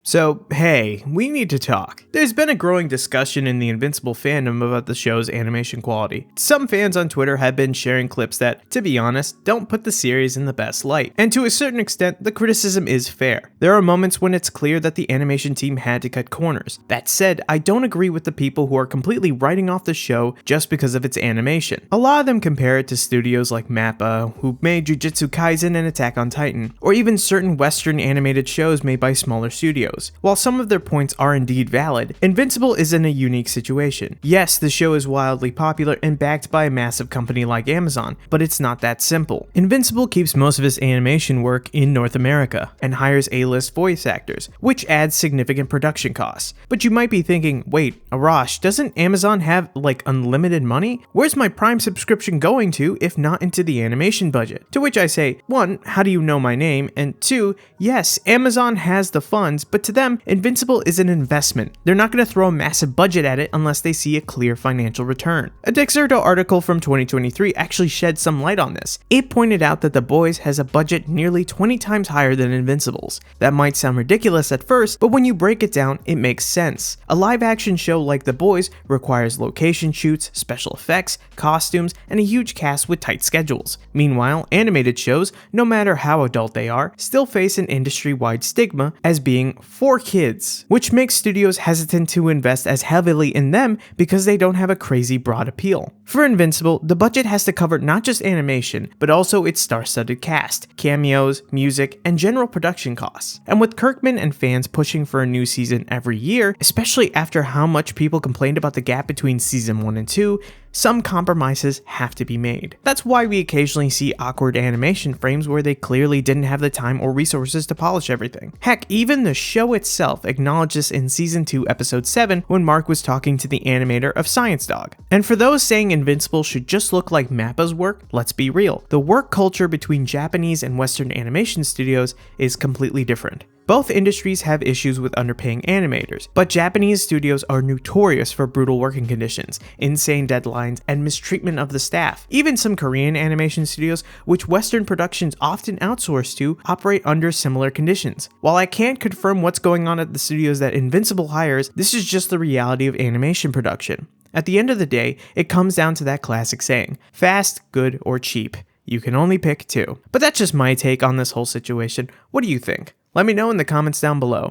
So, hey, we need to talk. There's been a growing discussion in the Invincible fandom about the show's animation quality. Some fans on Twitter have been sharing clips that, to be honest, don't put the series in the best light. And to a certain extent, the criticism is fair. There are moments when it's clear that the animation team had to cut corners. That said, I don't agree with the people who are completely writing off the show just because of its animation. A lot of them compare it to studios like MAPPA, who made Jujutsu Kaisen and Attack on Titan, or even certain Western animated shows made by smaller studios. While some of their points are indeed valid, Invincible is in a unique situation. Yes, the show is wildly popular and backed by a massive company like Amazon, but it's not that simple. Invincible keeps most of its animation work in North America and hires A-list voice actors, which adds significant production costs. But you might be thinking, wait, Arash, doesn't Amazon have like unlimited money? Where's my Prime subscription going to if not into the animation budget? To which I say, 1, how do you know my name? And 2, yes, Amazon has the funds, but to them, Invincible is an investment. They're not going to throw a massive budget at it unless they see a clear financial return. A Dexerto article from 2023 actually shed some light on this. It pointed out that The Boys has a budget nearly 20 times higher than Invincible's. That might sound ridiculous at first, but when you break it down, it makes sense. A live-action show like The Boys requires location shoots, special effects, costumes, and a huge cast with tight schedules. Meanwhile, animated shows, no matter how adult they are, still face an industry-wide stigma as being for kids, which makes studios hesitant to invest as heavily in them because they don't have a crazy broad appeal. For Invincible, the budget has to cover not just animation, but also its star-studded cast, cameos, music, and general production costs. And with Kirkman and fans pushing for a new season every year, especially after how much people complained about the gap between season 1 and 2, some compromises have to be made. That's why we occasionally see awkward animation frames where they clearly didn't have the time or resources to polish everything. Heck, even the show itself acknowledged this in season 2 episode 7 when Mark was talking to the animator of Science Dog. And for those saying Invincible should just look like MAPPA's work, let's be real. The work culture between Japanese and Western animation studios is completely different. Both industries have issues with underpaying animators, but Japanese studios are notorious for brutal working conditions, insane deadlines, and mistreatment of the staff. Even some Korean animation studios, which Western productions often outsource to, operate under similar conditions. While I can't confirm what's going on at the studios that Invincible hires, this is just the reality of animation production. At the end of the day, it comes down to that classic saying, fast, good, or cheap. You can only pick two. But that's just my take on this whole situation. What do you think? Let me know in the comments down below.